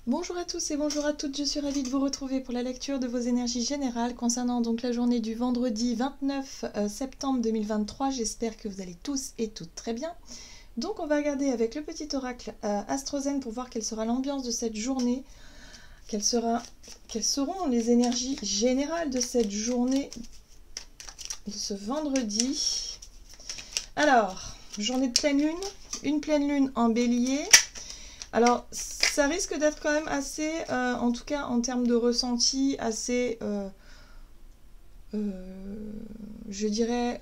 Bonjour à tous et bonjour à toutes, je suis ravie de vous retrouver pour la lecture de vos énergies générales concernant donc la journée du vendredi 29 septembre 2023. J'espère que vous allez tous et toutes très bien. Donc on va regarder avec le petit oracle AstroZen pour voir quelle sera l'ambiance de cette journée, quelles seront les énergies générales de cette journée de ce vendredi. Alors, journée de pleine lune, une pleine lune en bélier. Alors, ça risque d'être quand même assez, en tout cas en termes de ressenti, assez, je dirais,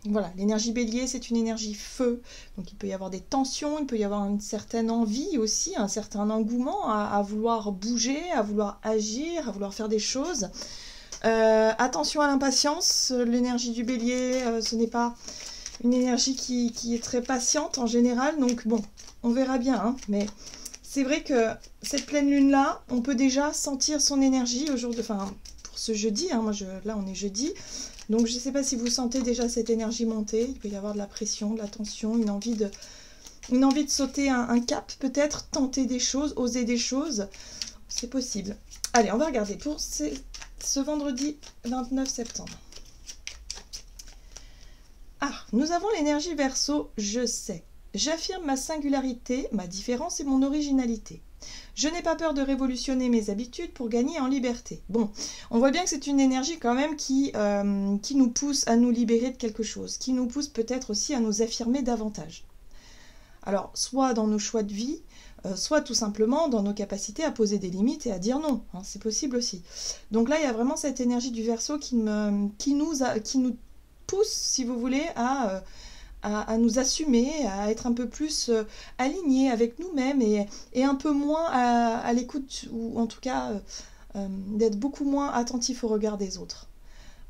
voilà, l'énergie bélier, c'est une énergie feu. Donc il peut y avoir des tensions, il peut y avoir une certaine envie aussi, un certain engouement à vouloir bouger, à vouloir agir, à vouloir faire des choses. Attention à l'impatience, l'énergie du bélier, ce n'est pas une énergie qui est très patiente en général, donc bon, on verra bien, hein, mais c'est vrai que cette pleine lune-là, on peut déjà sentir son énergie aujourd'hui, enfin, pour ce jeudi, hein, là on est jeudi, donc je ne sais pas si vous sentez déjà cette énergie monter, il peut y avoir de la pression, de la tension, une envie de sauter un cap, peut-être, tenter des choses, oser des choses, c'est possible. Allez, on va regarder pour ce vendredi 29 septembre. Ah, nous avons l'énergie Verseau, je sais. J'affirme ma singularité, ma différence et mon originalité. Je n'ai pas peur de révolutionner mes habitudes pour gagner en liberté. Bon, on voit bien que c'est une énergie quand même qui nous pousse à nous libérer de quelque chose, qui nous pousse peut-être aussi à nous affirmer davantage. Alors, soit dans nos choix de vie, soit tout simplement dans nos capacités à poser des limites et à dire non, hein, c'est possible aussi. Donc là, il y a vraiment cette énergie du Verseau qui nous pousse, si vous voulez, à nous assumer, à être un peu plus alignés avec nous-mêmes et un peu moins à l'écoute, ou en tout cas d'être beaucoup moins attentif au regard des autres.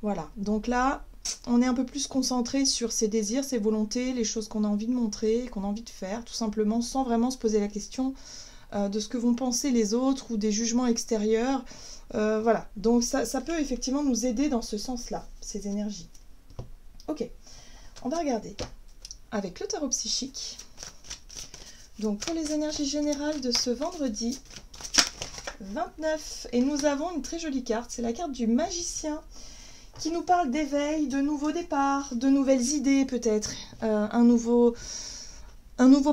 Voilà, donc là, on est un peu plus concentré sur ses désirs, ses volontés, les choses qu'on a envie de montrer, qu'on a envie de faire, tout simplement, sans vraiment se poser la question de ce que vont penser les autres ou des jugements extérieurs. Voilà, donc ça peut effectivement nous aider dans ce sens-là, ces énergies. Ok, on va regarder avec le tarot psychique. Donc pour les énergies générales de ce vendredi 29, et nous avons une très jolie carte, c'est la carte du magicien qui nous parle d'éveil, de nouveaux départs, de nouvelles idées peut-être, un nouveau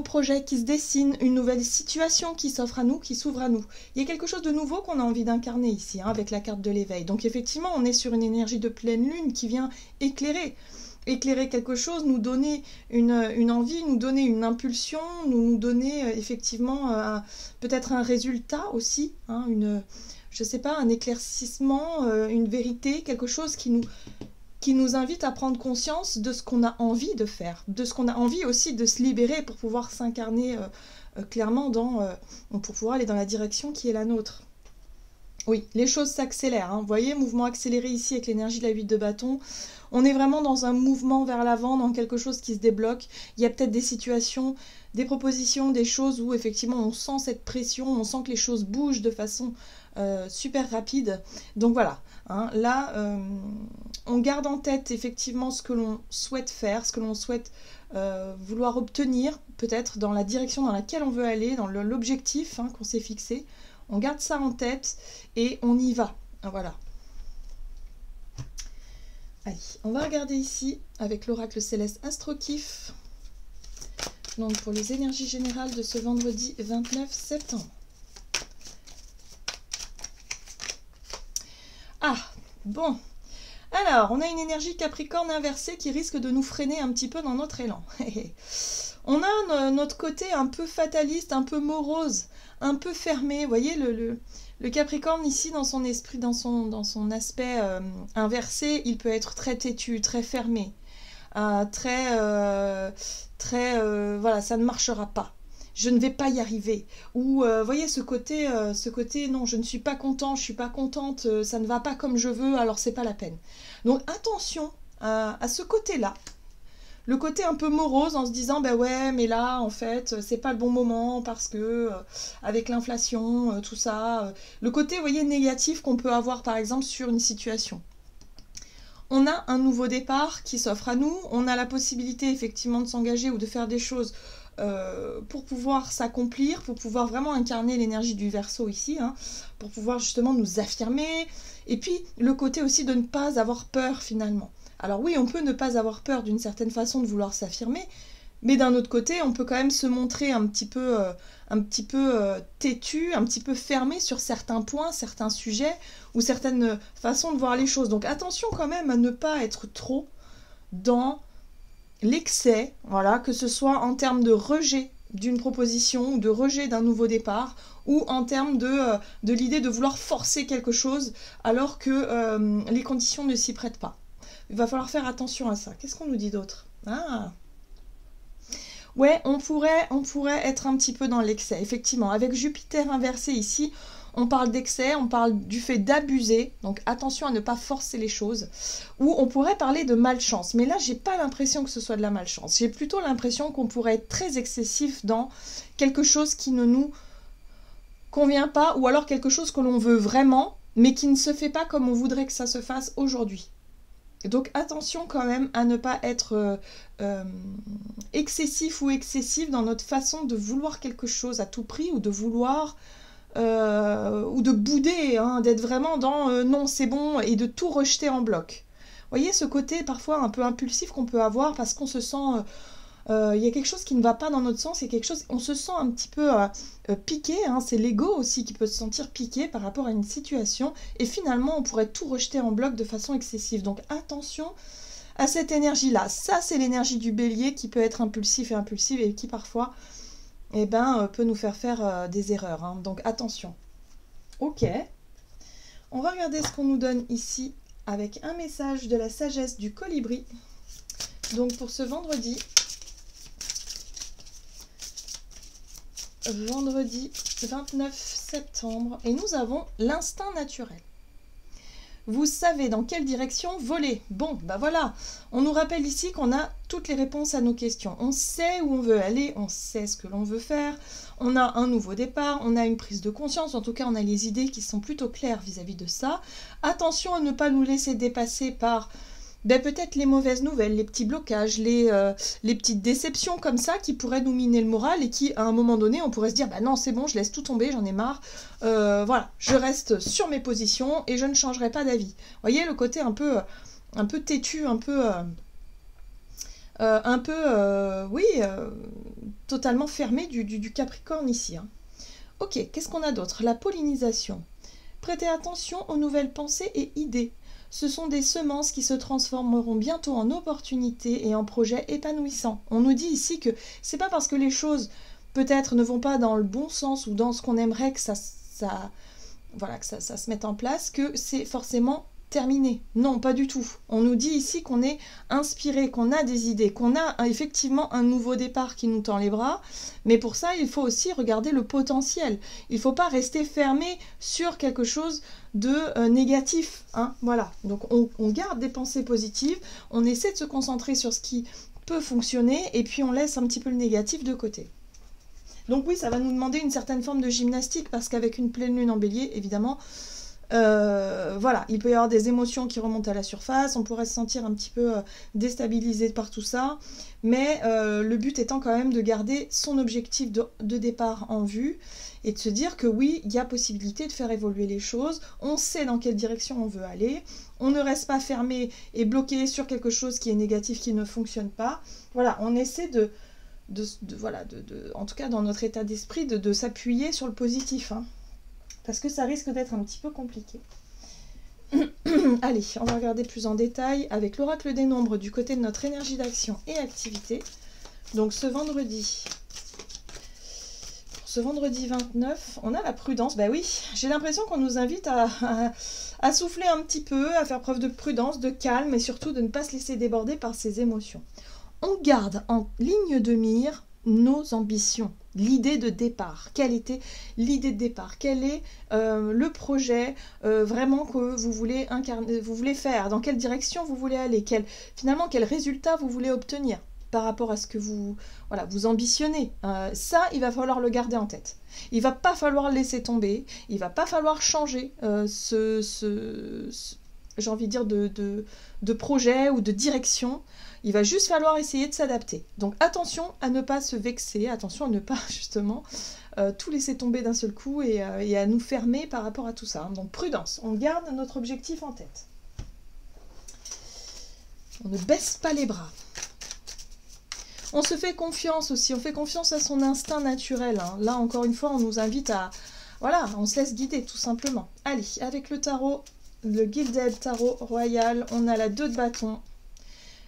projet qui se dessine, une nouvelle situation qui s'offre à nous, qui s'ouvre à nous. Il y a quelque chose de nouveau qu'on a envie d'incarner ici, hein, avec la carte de l'éveil. Donc effectivement, on est sur une énergie de pleine lune qui vient éclairer quelque chose, nous donner une envie, nous donner une impulsion, nous donner effectivement peut-être un résultat aussi, hein, je sais pas, un éclaircissement, une vérité, quelque chose qui nous invite à prendre conscience de ce qu'on a envie de faire, de ce qu'on a envie aussi de se libérer pour pouvoir s'incarner clairement pour pouvoir aller dans la direction qui est la nôtre. Oui, les choses s'accélèrent, hein. Vous voyez, mouvement accéléré ici avec l'énergie de la 8 de bâton. On est vraiment dans un mouvement vers l'avant, dans quelque chose qui se débloque. Il y a peut-être des situations, des propositions, des choses où effectivement on sent cette pression, on sent que les choses bougent de façon super rapide. Donc voilà, hein, là, on garde en tête effectivement ce que l'on souhaite faire, ce que l'on souhaite vouloir obtenir, peut-être dans la direction dans laquelle on veut aller, dans l'objectif hein, qu'on s'est fixé. On garde ça en tête et on y va. Voilà. Allez, on va regarder ici avec l'oracle céleste Astrokif. Donc pour les énergies générales de ce vendredi 29 septembre. Ah, bon. Alors, on a une énergie Capricorne inversée qui risque de nous freiner un petit peu dans notre élan. On a notre côté un peu fataliste, un peu morose, un peu fermé. Vous voyez, le Capricorne ici, dans son esprit, dans son aspect inversé, il peut être très têtu, très fermé, voilà, ça ne marchera pas. Je ne vais pas y arriver. Ou, voyez, ce côté, non, je ne suis pas content, je ne suis pas contente, ça ne va pas comme je veux, alors c'est pas la peine. Donc, attention à ce côté-là. Le côté un peu morose en se disant ben ouais mais là en fait c'est pas le bon moment parce que avec l'inflation tout ça le côté vous voyez négatif qu'on peut avoir par exemple sur une situation. On a un nouveau départ qui s'offre à nous, on a la possibilité effectivement de s'engager ou de faire des choses pour pouvoir s'accomplir, pour pouvoir vraiment incarner l'énergie du Verseau ici, hein, pour pouvoir justement nous affirmer, et puis le côté aussi de ne pas avoir peur finalement. Alors oui, on peut ne pas avoir peur d'une certaine façon de vouloir s'affirmer, mais d'un autre côté, on peut quand même se montrer un petit peu têtu, un petit peu fermé sur certains points, certains sujets, ou certaines façons de voir les choses. Donc attention quand même à ne pas être trop dans l'excès, voilà, que ce soit en termes de rejet d'une proposition, ou de rejet d'un nouveau départ, ou en termes de l'idée de vouloir forcer quelque chose, alors que les conditions ne s'y prêtent pas. Il va falloir faire attention à ça. Qu'est-ce qu'on nous dit d'autre? Ah, ouais, on pourrait être un petit peu dans l'excès, effectivement. Avec Jupiter inversé ici, on parle d'excès, on parle du fait d'abuser, donc attention à ne pas forcer les choses. Ou on pourrait parler de malchance, mais là, j'ai pas l'impression que ce soit de la malchance. J'ai plutôt l'impression qu'on pourrait être très excessif dans quelque chose qui ne nous convient pas, ou alors quelque chose que l'on veut vraiment, mais qui ne se fait pas comme on voudrait que ça se fasse aujourd'hui. Donc attention quand même à ne pas être excessif ou excessif dans notre façon de vouloir quelque chose à tout prix, ou de vouloir, ou de bouder, hein, d'être vraiment dans non c'est bon, et de tout rejeter en bloc. Vous voyez ce côté parfois un peu impulsif qu'on peut avoir parce qu'on se sent... il y a quelque chose qui ne va pas dans notre sens, on se sent un petit peu piqué, hein, c'est l'ego aussi qui peut se sentir piqué par rapport à une situation, et finalement on pourrait tout rejeter en bloc de façon excessive. Donc attention à cette énergie-là. Ça, c'est l'énergie du Bélier qui peut être impulsif et qui parfois peut nous faire des erreurs, hein. Donc attention. Ok, on va regarder ce qu'on nous donne ici avec un message de la sagesse du colibri. Donc pour ce vendredi 29 septembre, et nous avons l'instinct naturel. Vous savez dans quelle direction voler. Bon, bah voilà, on nous rappelle ici qu'on a toutes les réponses à nos questions. On sait où on veut aller, on sait ce que l'on veut faire, on a un nouveau départ, on a une prise de conscience, en tout cas on a les idées qui sont plutôt claires vis-à-vis de ça. Attention à ne pas nous laisser dépasser par... peut-être les mauvaises nouvelles, les petits blocages, les petites déceptions comme ça qui pourraient nous miner le moral, et qui, à un moment donné, on pourrait se dire « bah non, c'est bon, je laisse tout tomber, j'en ai marre, voilà, je reste sur mes positions et je ne changerai pas d'avis. » Vous voyez le côté un peu têtu, totalement fermé du Capricorne ici, hein. Ok, qu'est-ce qu'on a d'autre? La pollinisation. Prêtez attention aux nouvelles pensées et idées. Ce sont des semences qui se transformeront bientôt en opportunités et en projets épanouissants. On nous dit ici que c'est pas parce que les choses peut-être ne vont pas dans le bon sens ou dans ce qu'on aimerait que ça se mette en place que c'est forcément terminé. Non, pas du tout. On nous dit ici qu'on est inspiré, qu'on a des idées, qu'on a effectivement un nouveau départ qui nous tend les bras, mais pour ça, il faut aussi regarder le potentiel. Il ne faut pas rester fermé sur quelque chose de négatif, hein, voilà. Donc on garde des pensées positives, on essaie de se concentrer sur ce qui peut fonctionner, et puis on laisse un petit peu le négatif de côté. Donc oui, ça va nous demander une certaine forme de gymnastique, parce qu'avec une pleine lune en bélier, évidemment, voilà, il peut y avoir des émotions qui remontent à la surface, on pourrait se sentir un petit peu déstabilisé par tout ça, mais le but étant quand même de garder son objectif de départ en vue, et de se dire que oui, il y a possibilité de faire évoluer les choses, on sait dans quelle direction on veut aller, on ne reste pas fermé et bloqué sur quelque chose qui est négatif, qui ne fonctionne pas. Voilà, on essaie en tout cas dans notre état d'esprit, de s'appuyer sur le positif, hein, parce que ça risque d'être un petit peu compliqué. Allez, on va regarder plus en détail avec l'oracle des nombres du côté de notre énergie d'action et activité. Donc ce vendredi 29, on a la prudence. Bah oui, j'ai l'impression qu'on nous invite à souffler un petit peu, à faire preuve de prudence, de calme, et surtout de ne pas se laisser déborder par ses émotions. On garde en ligne de mire nos ambitions, l'idée de départ. Quelle était l'idée de départ? Quel est le projet vraiment que vous voulez incarner, vous voulez faire? Dans quelle direction vous voulez aller? Finalement, quel résultat vous voulez obtenir par rapport à ce que vous ambitionnez? Ça, il va falloir le garder en tête. Il va pas falloir laisser tomber, il va pas falloir changer j'ai envie de dire, de projet ou de direction. Il va juste falloir essayer de s'adapter. Donc attention à ne pas se vexer, attention à ne pas justement tout laisser tomber d'un seul coup et à nous fermer par rapport à tout ça. Hein. Donc prudence, on garde notre objectif en tête. On ne baisse pas les bras. On se fait confiance aussi, on fait confiance à son instinct naturel. Hein. Là, encore une fois, on nous invite à... Voilà, on se laisse guider, tout simplement. Allez, avec le tarot, le Gilded Tarot Royal, on a la 2 de bâton,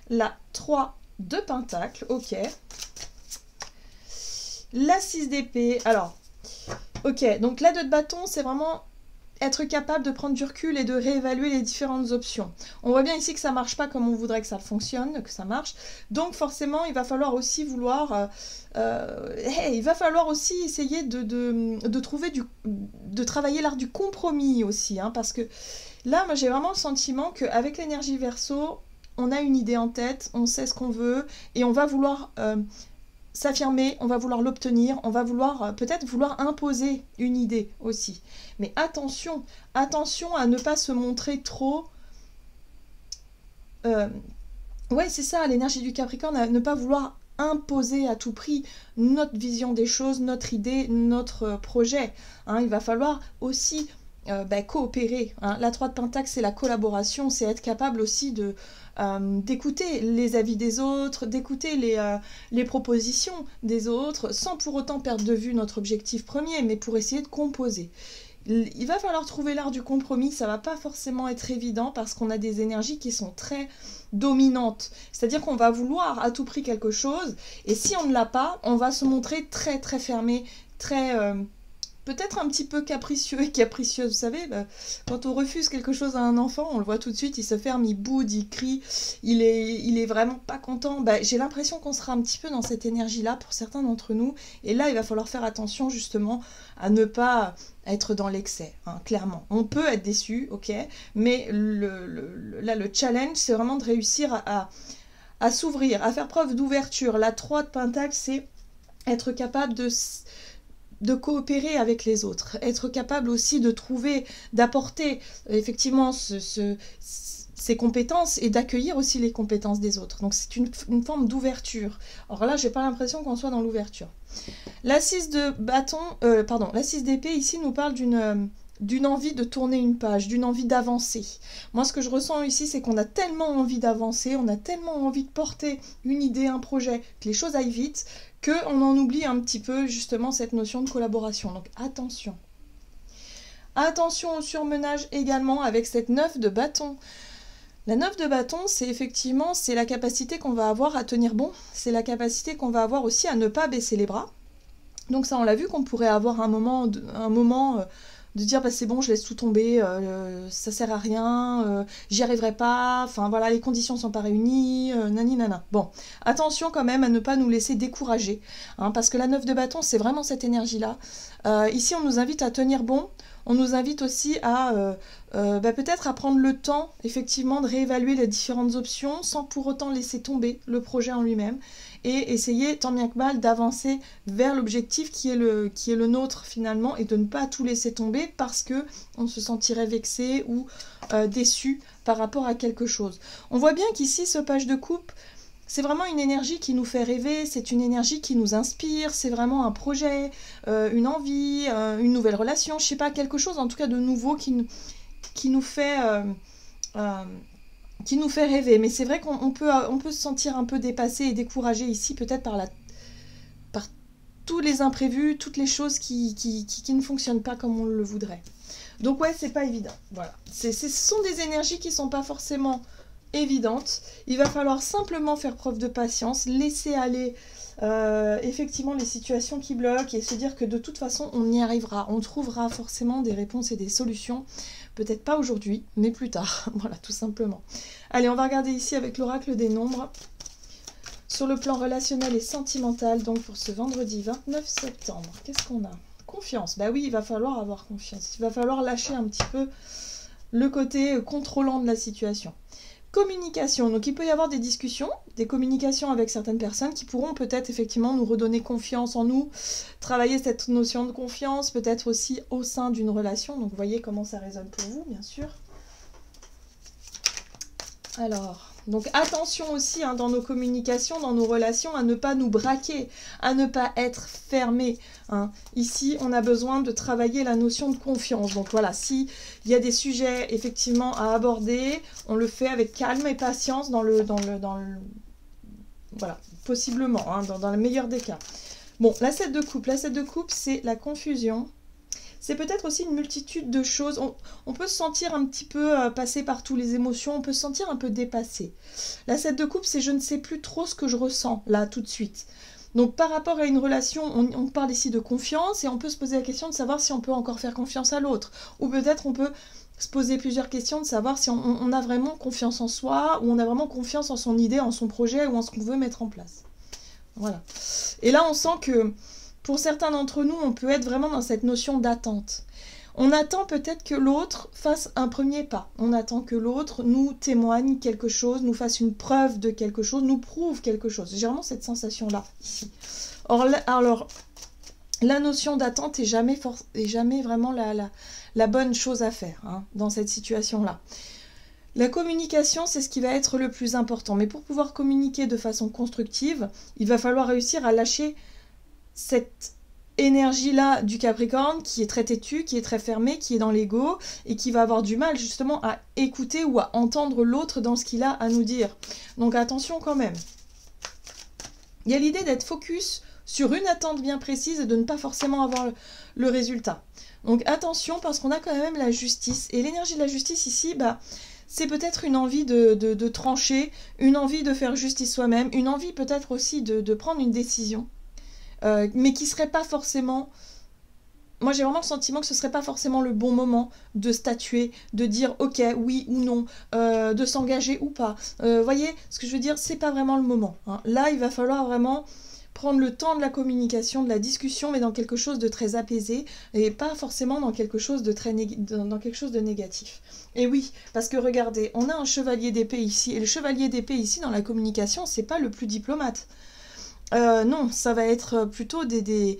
la 3 de pentacle, ok. La 6 d'épée, alors, ok, donc la 2 de bâton, c'est vraiment... être capable de prendre du recul et de réévaluer les différentes options. On voit bien ici que ça ne marche pas comme on voudrait que ça fonctionne, que ça marche. Donc forcément, il va falloir aussi vouloir... il va falloir aussi essayer de trouver de travailler l'art du compromis aussi. Hein, parce que là, moi j'ai vraiment le sentiment qu'avec l'énergie Verseau, on a une idée en tête, on sait ce qu'on veut et on va vouloir... s'affirmer, on va vouloir l'obtenir, on va vouloir peut-être vouloir imposer une idée aussi. Mais attention, attention à ne pas se montrer trop... Ouais, c'est ça, l'énergie du Capricorne, à ne pas vouloir imposer à tout prix notre vision des choses, notre idée, notre projet. Hein, il va falloir aussi coopérer. Hein. La 3 de Pentacle, c'est la collaboration, c'est être capable aussi d'écouter les avis des autres, d'écouter les propositions des autres, sans pour autant perdre de vue notre objectif premier, mais pour essayer de composer. Il va falloir trouver l'art du compromis, ça va pas forcément être évident parce qu'on a des énergies qui sont très dominantes. C'est-à-dire qu'on va vouloir à tout prix quelque chose, et si on ne l'a pas, on va se montrer très très fermé, très... peut-être un petit peu capricieux et capricieuse, vous savez, quand on refuse quelque chose à un enfant, on le voit tout de suite, il se ferme, il boude, il crie, il est vraiment pas content. J'ai l'impression qu'on sera un petit peu dans cette énergie-là pour certains d'entre nous, et là, il va falloir faire attention justement à ne pas être dans l'excès, hein, clairement. On peut être déçu, ok, mais là, le challenge, c'est vraiment de réussir à s'ouvrir, à faire preuve d'ouverture. La 3 de Pentacle, c'est être capable de coopérer avec les autres, être capable aussi de trouver, d'apporter effectivement ses compétences et d'accueillir aussi les compétences des autres. Donc c'est une forme d'ouverture. Alors là, j'ai pas l'impression qu'on soit dans l'ouverture. La 6 de bâton, la 6 d'épée ici nous parle d'une envie de tourner une page, d'une envie d'avancer. Moi, ce que je ressens ici, c'est qu'on a tellement envie d'avancer, on a tellement envie de porter une idée, un projet, que les choses aillent vite, qu'on en oublie un petit peu justement cette notion de collaboration. Donc attention. Attention au surmenage également avec cette 9 de bâton. La 9 de bâton, c'est effectivement la capacité qu'on va avoir à tenir bon, c'est la capacité qu'on va avoir aussi à ne pas baisser les bras. Donc ça, on l'a vu qu'on pourrait avoir un moment de dire c'est bon, je laisse tout tomber, ça sert à rien, j'y arriverai pas, enfin voilà, les conditions sont pas réunies, nani nana. Bon, attention quand même à ne pas nous laisser décourager, hein, parce que la 9 de bâton, c'est vraiment cette énergie-là. Ici, on nous invite à tenir bon, on nous invite aussi à peut-être à prendre le temps, effectivement, de réévaluer les différentes options sans pour autant laisser tomber le projet en lui-même et essayer, tant bien que mal, d'avancer vers l'objectif qui est le nôtre finalement et de ne pas tout laisser tomber parce que on se sentirait vexé ou déçu par rapport à quelque chose. On voit bien qu'ici, ce page de coupe, c'est vraiment une énergie qui nous fait rêver, c'est une énergie qui nous inspire, c'est vraiment un projet, une envie, une nouvelle relation, je sais pas, quelque chose en tout cas de nouveau qui nous fait rêver. Mais c'est vrai qu'on peut se sentir un peu dépassé et découragé ici, peut-être par tous les imprévus, toutes les choses qui ne fonctionnent pas comme on le voudrait. Donc ouais, c'est pas évident. Voilà. Ce sont des énergies qui sont pas forcément évidente. Il va falloir simplement faire preuve de patience, laisser aller effectivement les situations qui bloquent et se dire que de toute façon on y arrivera, on trouvera forcément des réponses et des solutions, peut-être pas aujourd'hui mais plus tard, voilà, tout simplement. Allez, on va regarder ici avec l'oracle des nombres sur le plan relationnel et sentimental, donc pour ce vendredi 29 septembre. Qu'est-ce qu'on a? Confiance. Bah oui, il va falloir avoir confiance, il va falloir lâcher un petit peu le côté contrôlant de la situation. Communication, donc il peut y avoir des discussions, des communications avec certaines personnes qui pourront peut-être effectivement nous redonner confiance en nous, travailler cette notion de confiance, peut-être aussi au sein d'une relation, donc vous voyez comment ça résonne pour vous, bien sûr. Alors, donc attention aussi dans nos communications, dans nos relations, à ne pas nous braquer, à ne pas être fermé. Ici, on a besoin de travailler la notion de confiance. Donc voilà, s'il y a des sujets effectivement à aborder, on le fait avec calme et patience voilà, possiblement, dans le meilleur des cas. Bon, la 7 de coupe. La 7 de coupe, c'est la confusion. C'est peut-être aussi une multitude de choses. On peut se sentir un petit peu passé par toutes les émotions, on peut se sentir un peu dépassé. La 7 de coupe, c'est je ne sais plus trop ce que je ressens, là, tout de suite. Donc par rapport à une relation, on parle ici de confiance et on peut se poser la question de savoir si on peut encore faire confiance à l'autre. Ou peut-être on peut se poser plusieurs questions de savoir si on a vraiment confiance en soi, ou on a vraiment confiance en son idée, en son projet, ou en ce qu'on veut mettre en place. Voilà. Et là, on sent que pour certains d'entre nous, on peut être vraiment dans cette notion d'attente. On attend peut-être que l'autre fasse un premier pas. On attend que l'autre nous témoigne quelque chose, nous fasse une preuve de quelque chose, nous prouve quelque chose. J'ai vraiment cette sensation-là, ici. Alors, la notion d'attente est jamais vraiment la bonne chose à faire dans cette situation-là. La communication, c'est ce qui va être le plus important. Mais pour pouvoir communiquer de façon constructive, il va falloir réussir à lâcher cette énergie-là du Capricorne qui est très têtue, qui est très fermée, qui est dans l'ego et qui va avoir du mal justement à écouter ou à entendre l'autre dans ce qu'il a à nous dire. Donc attention quand même. Il y a l'idée d'être focus sur une attente bien précise et de ne pas forcément avoir le résultat. Donc attention parce qu'on a quand même la justice. Et l'énergie de la justice ici, c'est peut-être une envie de trancher, une envie de faire justice soi-même, une envie peut-être aussi de prendre une décision. Mais qui serait pas forcément... Moi, j'ai vraiment le sentiment que ce serait pas forcément le bon moment de statuer, de dire ok, oui ou non, de s'engager ou pas. Voyez, ce que je veux dire, c'est pas vraiment le moment. Là, il va falloir vraiment prendre le temps de la communication, de la discussion, mais dans quelque chose de très apaisé, et pas forcément dans quelque chose de dans quelque chose de négatif. Et oui, parce que regardez, on a un chevalier d'épée ici, et le chevalier d'épée ici, dans la communication, c'est pas le plus diplomate. Non, ça va être plutôt des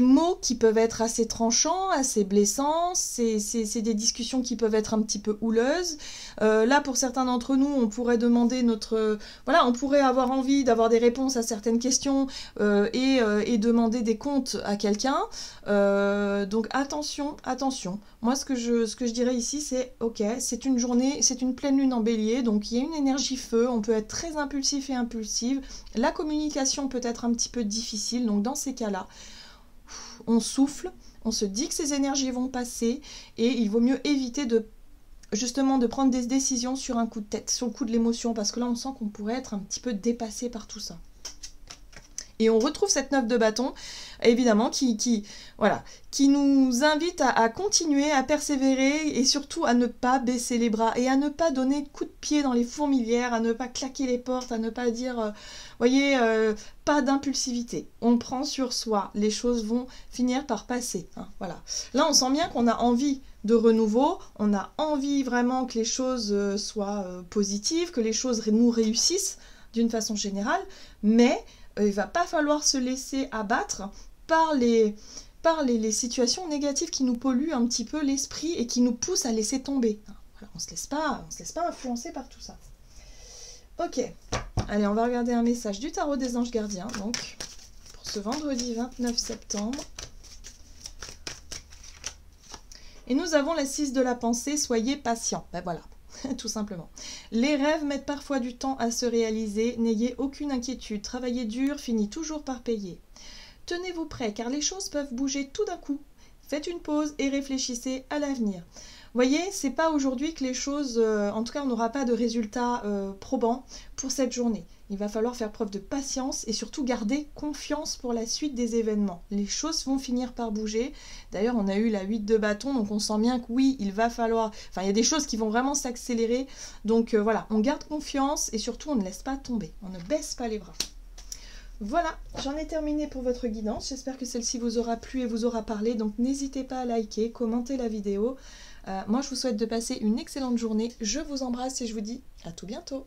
mots qui peuvent être assez tranchants, assez blessants, c'est des discussions qui peuvent être un petit peu houleuses. Là, pour certains d'entre nous, on pourrait demander on pourrait avoir envie d'avoir des réponses à certaines questions et demander des comptes à quelqu'un. Donc attention. Moi, ce que je dirais ici, c'est ok, c'est une journée, c'est une pleine lune en bélier, donc il y a une énergie feu, on peut être très impulsif et impulsive. La communication peut être un petit peu difficile, donc dans ces cas-là, on souffle, on se dit que ces énergies vont passer et il vaut mieux éviter justement de prendre des décisions sur un coup de tête, sur le coup de l'émotion, parce que là on sent qu'on pourrait être un petit peu dépassé par tout ça. Et on retrouve cette 9 de bâton, évidemment, qui nous invite à continuer, à persévérer et surtout à ne pas baisser les bras et à ne pas donner de coups de pied dans les fourmilières, à ne pas claquer les portes, à ne pas dire, pas d'impulsivité. On prend sur soi, les choses vont finir par passer. Voilà. Là, on sent bien qu'on a envie de renouveau, on a envie vraiment que les choses soient positives, que les choses nous réussissent d'une façon générale, mais il va pas falloir se laisser abattre par les situations négatives qui nous polluent un petit peu l'esprit et qui nous poussent à laisser tomber. Voilà, on se laisse pas influencer par tout ça. Ok, allez, on va regarder un message du tarot des anges gardiens, donc, pour ce vendredi 29 septembre. Et nous avons la 6 de la pensée, soyez patient. Ben voilà. Tout simplement. Les rêves mettent parfois du temps à se réaliser, n'ayez aucune inquiétude, travaillez dur, finit toujours par payer. Tenez-vous prêt car les choses peuvent bouger tout d'un coup. Faites une pause et réfléchissez à l'avenir. Voyez, c'est pas aujourd'hui que les choses, en tout cas on n'aura pas de résultats probants pour cette journée. Il va falloir faire preuve de patience et surtout garder confiance pour la suite des événements. Les choses vont finir par bouger. D'ailleurs, on a eu la 8 de bâton, donc on sent bien que oui, il va falloir... Enfin, il y a des choses qui vont vraiment s'accélérer. Donc voilà, on garde confiance et surtout on ne laisse pas tomber. On ne baisse pas les bras. Voilà, j'en ai terminé pour votre guidance. J'espère que celle-ci vous aura plu et vous aura parlé. Donc n'hésitez pas à liker, commenter la vidéo. Moi, je vous souhaite de passer une excellente journée. Je vous embrasse et je vous dis à tout bientôt.